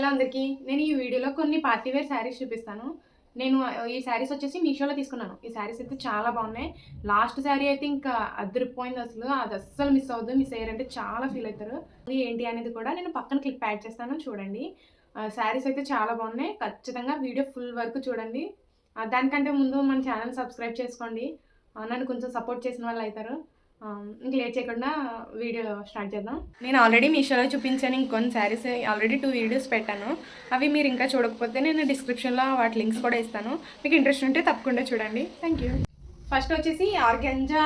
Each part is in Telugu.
హలో అందరికీ. నేను ఈ వీడియోలో కొన్ని పార్టీ వేర్ శారీస్ చూపిస్తాను. నేను ఈ శారీస్ వచ్చేసి మీషోలో తీసుకున్నాను. ఈ శారీస్ అయితే చాలా బాగున్నాయి. లాస్ట్ శారీ అయితే ఇంకా అదిరిపోయింది అసలు. అది అస్సలు మిస్ అవ్వద్దు. మిస్ అయ్యారంటే చాలా ఫీల్ అవుతారు. అది ఏంటి అనేది కూడా నేను పక్కన క్లిప్ యాడ్ చేస్తాను చూడండి. శారీస్ అయితే చాలా బాగున్నాయి. ఖచ్చితంగా వీడియో ఫుల్ వరకు చూడండి. దానికంటే ముందు మన ఛానల్ సబ్స్క్రైబ్ చేసుకోండి. నన్ను కొంచెం సపోర్ట్ చేసిన వాళ్ళు అవుతారు. ఇంక లేట్ చేయకుండా వీడియో స్టార్ట్ చేద్దాం. నేను ఆల్రెడీ మీషోలో చూపించాను ఇంకొన్ని శారీస్ ఆల్రెడీ 2 వీడియోస్ పెట్టాను. అవి మీరు ఇంకా చూడకపోతే నేను డిస్క్రిప్షన్లో వాటి లింక్స్ కూడా ఇస్తాను. మీకు ఇంట్రెస్ట్ ఉంటే తప్పకుండా చూడండి. Thank you. ఫస్ట్ వచ్చేసి ఆర్గంజా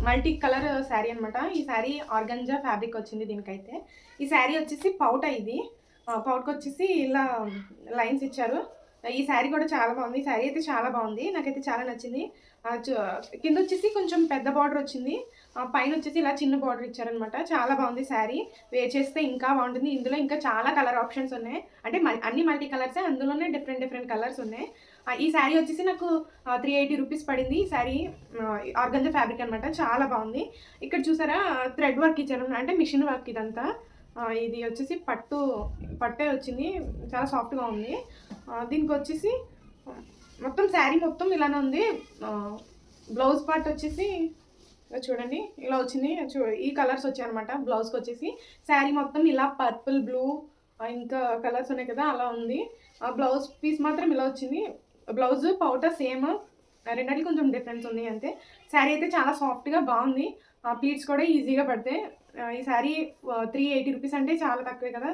మల్టీ కలర్ శారీ అనమాట. ఈ శారీ ఆర్గంజా ఫ్యాబ్రిక్ వచ్చింది దీనికైతే. ఈ శారీ వచ్చేసి పౌట. ఇది పౌట్కి వచ్చేసి ఇలా లైన్స్ ఇచ్చారు. ఈ శారీ కూడా చాలా బాగుంది. ఈ శారీ అయితే చాలా బాగుంది, నాకైతే చాలా నచ్చింది. కింద వచ్చేసి కొంచెం పెద్ద బార్డర్ వచ్చింది, పైన వచ్చేసి ఇలా చిన్న బార్డర్ ఇచ్చారనమాట. చాలా బాగుంది శారీ. వేర్ చేస్తే ఇంకా బాగుంటుంది. ఇందులో ఇంకా చాలా కలర్ ఆప్షన్స్ ఉన్నాయి, అంటే అన్ని మల్టీ కలర్సే, అందులోనే డిఫరెంట్ కలర్స్ ఉన్నాయి. ఈ శారీ వచ్చేసి నాకు 380 రూపీస్ పడింది. ఈ శారీ ఆర్గంజా ఫ్యాబ్రిక్ అనమాట, చాలా బాగుంది. ఇక్కడ చూసారా థ్రెడ్ వర్క్ ఇచ్చారు, అంటే మిషన్ వర్క్ ఇదంతా. ఇది వచ్చేసి పట్టే వచ్చింది, చాలా సాఫ్ట్గా ఉంది. దీనికి వచ్చేసి మొత్తం శారీ మొత్తం ఇలానే ఉంది. బ్లౌజ్ పార్ట్ వచ్చేసి చూడండి ఇలా వచ్చింది. ఈ కలర్స్ వచ్చాయి అనమాట బ్లౌజ్కి వచ్చేసి. శారీ మొత్తం ఇలా పర్పుల్, బ్లూ ఇంకా కలర్స్ ఉన్నాయి కదా, అలా ఉంది. బ్లౌజ్ పీస్ మాత్రం ఇలా వచ్చింది. బ్లౌజ్ పౌటర్ సేమ్, రెండింటికి కొంచెం డిఫరెన్స్ ఉంది అంతే. శారీ అయితే చాలా సాఫ్ట్గా బాగుంది. ప్లీట్స్ కూడా ఈజీగా పడతాయి. ఈ శారీ 380 రూపీస్ అంటే చాలా తక్కువే కదా.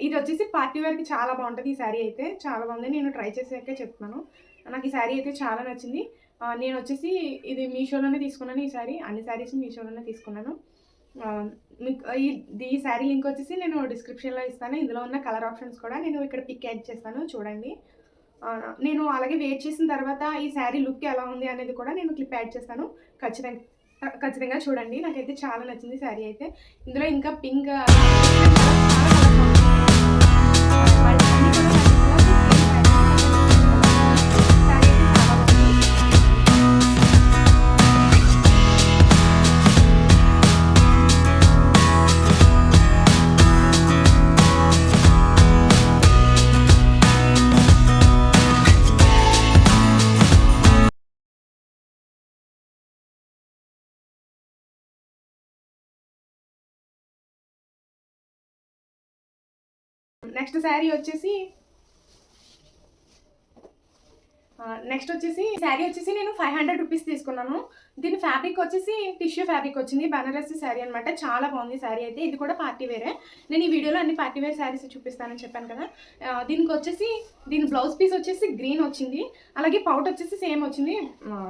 ఇది వచ్చేసి పార్టీ వేర్కి చాలా బాగుంటుంది. ఈ శారీ అయితే చాలా బాగుంది. నేను ట్రై చేసాకే చెప్తున్నాను. నాకు ఈ శారీ అయితే చాలా నచ్చింది. నేను వచ్చేసి ఇది మీషోలోనే తీసుకున్నాను. ఈ శారీ అన్ని శారీస్ మీషోలోనే తీసుకున్నాను. మీకు ఈ శారీ లింక్ వచ్చేసి నేను డిస్క్రిప్షన్లో ఇస్తాను. ఇందులో ఉన్న కలర్ ఆప్షన్స్ కూడా నేను ఇక్కడ పిక్ యాడ్ చేస్తాను చూడండి. నేను అలాగే వెయిట్ చేసిన తర్వాత ఈ శారీ లుక్ ఎలా ఉంది అనేది కూడా నేను క్లిప్ యాడ్ చేస్తాను. ఖచ్చితంగా చూడండి. నాకైతే చాలా నచ్చింది శారీ అయితే. ఇందులో ఇంకా పింక్ నెక్స్ట్ శారీ వచ్చేసి శారీ వచ్చేసి నేను 500 రూపీస్ తీసుకున్నాను. దీని ఫ్యాబ్రిక్ వచ్చేసి టిష్యూ ఫ్యాబ్రిక్ వచ్చింది, బనారసి శారీ అనమాట. చాలా బాగుంది శారీ అయితే. ఇది కూడా పార్టీ వేరే. నేను ఈ వీడియోలో అన్ని పార్టీ వేర్ శారీస్ చూపిస్తానని చెప్పాను కదా. దీనికి వచ్చేసి దీని బ్లౌజ్ పీస్ వచ్చేసి గ్రీన్ వచ్చింది, అలాగే పౌట్ వచ్చేసి సేమ్ వచ్చింది.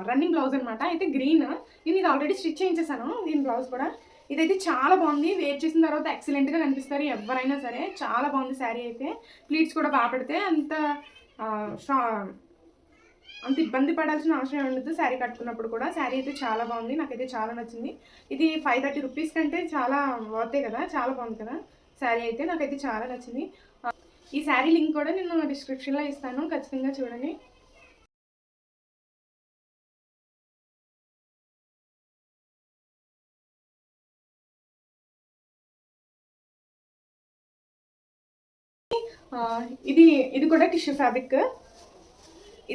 రన్నింగ్ బ్లౌజ్ అనమాట. అయితే గ్రీన్, నేను ఇది ఆల్రెడీ స్టిచ్ చేయించేసాను. దీని బ్లౌజ్ కూడా ఇదైతే చాలా బాగుంది. వేర్ చేసిన తర్వాత ఎక్సలెంట్గా కనిపిస్తారు ఎవరైనా సరే. చాలా బాగుంది శారీ అయితే. ప్లీట్స్ కూడా బాగా పడితే అంత ఇబ్బంది పడాల్సిన అవసరం ఉండదు శారీ కట్టుకున్నప్పుడు కూడా. శారీ అయితే చాలా బాగుంది, నాకైతే చాలా నచ్చింది. ఇది 530 రూపీస్ కంటే చాలా వర్తే కదా, చాలా బాగుంది కదా శారీ అయితే. నాకైతే చాలా నచ్చింది. ఈ శారీ లింక్ కూడా నేను డిస్క్రిప్షన్లో ఇస్తాను, ఖచ్చితంగా చూడండి. ఇది కూడా టిష్యూ ఫ్యాబ్రిక్.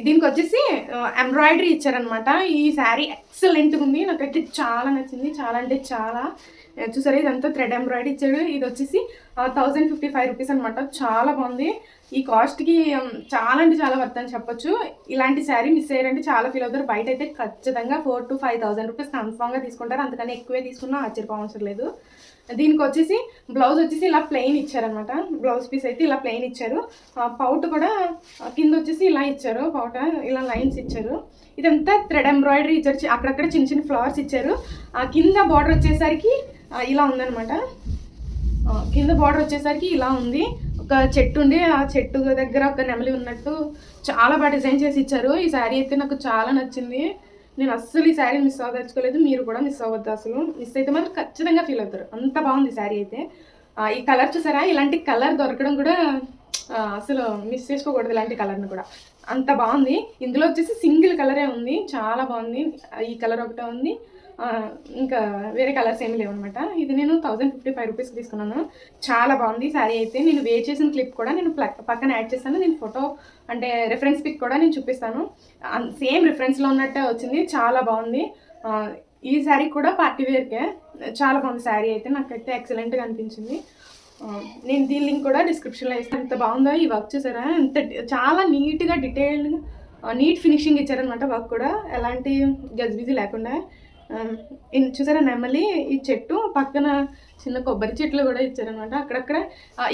దీనికి వచ్చేసి ఎంబ్రాయిడరీ ఇచ్చారనమాట. ఈ శారీ ఎక్సలెంట్గా ఉంది, నాకైతే చాలా నచ్చింది. చాలా అంటే చాలా. చూసారా ఇదంతా థ్రెడ్ ఎంబ్రాయిడరీ ఇచ్చాడు. ఇది వచ్చేసి 1055 రూపీస్ అనమాట. చాలా బాగుంది. ఈ కాస్ట్కి చాలా అంటే చాలా వర్త్ అని చెప్పొచ్చు. ఇలాంటి శారీ మిస్ అయ్యారంటే చాలా ఫీల్ అవుతారు. బయట అయితే ఖచ్చితంగా 4,000 to 5,000 రూపీస్ కన్ఫామ్గా తీసుకుంటారు. అంతకన్నా ఎక్కువే తీసుకున్నా ఆశ్చర్యపోవడం లేదు. దీనికి వచ్చేసి బ్లౌజ్ వచ్చేసి ఇలా ప్లెయిన్ ఇచ్చారనమాట. బ్లౌజ్ పీస్ అయితే ఇలా ప్లెయిన్ ఇచ్చారు. పౌట్ కూడా కింద వచ్చేసి ఇలా ఇచ్చారు. పౌట ఇలా లైన్స్ ఇచ్చారు. ఇదంతా థ్రెడ్ ఎంబ్రాయిడరీ ఇచ్చారు. అక్కడక్కడ చిన్న ఫ్లవర్స్ ఇచ్చారు. కింద బార్డర్ వచ్చేసరికి ఇలా ఉందనమాట. కింద బార్డర్ వచ్చేసరికి ఇలా ఉంది. ఒక చెట్టు ఉండి ఆ చెట్టు దగ్గర ఒక నెమలి ఉన్నట్టు చాలా బాగా డిజైన్ చేసి ఇచ్చారు. ఈ శారీ అయితే నాకు చాలా నచ్చింది. నేను అస్సలు ఈ శారీ మిస్ అవ్వదలుచుకోలేదు. మీరు కూడా మిస్ అవ్వద్దు. అసలు మిస్ అయితే మాత్రం ఖచ్చితంగా ఫీల్ అవుతారు. అంత బాగుంది శారీ అయితే. ఈ కలర్ చూసారా, ఇలాంటి కలర్ దొరకడం కూడా అసలు మిస్ చేసుకోకూడదు. ఇలాంటి కలర్ని కూడా అంత బాగుంది. ఇందులో వచ్చేసి సింగిల్ కలరే ఉంది, చాలా బాగుంది. ఈ కలర్ ఒకటే ఉంది. ఇంకా వేరే కలర్స్ ఏమి లేవనమాట. ఇది నేను 1055 రూపీస్కి తీసుకున్నాను. చాలా బాగుంది శారీ అయితే. నేను వేర్ చేసిన క్లిప్ కూడా నేను పక్కన యాడ్ చేస్తాను. నేను ఫోటో అంటే రిఫరెన్స్ పిక్ కూడా నేను చూపిస్తాను. సేమ్ రిఫరెన్స్లో ఉన్నట్టే వచ్చింది. చాలా బాగుంది. ఈ శారీ కూడా పార్టీ వేర్కే. చాలా బాగుంది శారీ అయితే. నాకైతే ఎక్సలెంట్గా అనిపించింది. నేను దీని లింక్ కూడా డిస్క్రిప్షన్లో ఇస్తాను. ఎంత బాగుందో ఈ వర్క్ చూసారా, ఎంత చాలా నీట్గా డీటెయిల్డ్గా నీట్ ఫినిషింగ్ ఇచ్చారనమాట. వర్క్ కూడా ఎలాంటి గజిబిజి లేకుండా. చూసారా నెమలి, ఈ చెట్టు పక్కన చిన్న కొబ్బరి చెట్లు కూడా ఇచ్చారనమాట. అక్కడక్కడ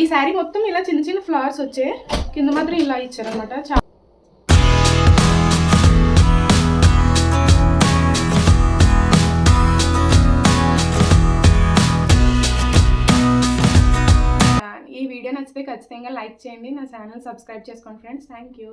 ఈ శారీ మొత్తం ఇలా చిన్న చిన్న ఫ్లవర్స్ వచ్చాయి, కింద మాత్రం ఇలా ఇచ్చారనమాట. ఈ వీడియో నచ్చితే ఖచ్చితంగా లైక్ చేయండి. నా ఛానల్ సబ్స్క్రైబ్ చేసుకోండి ఫ్రెండ్స్. Thank you.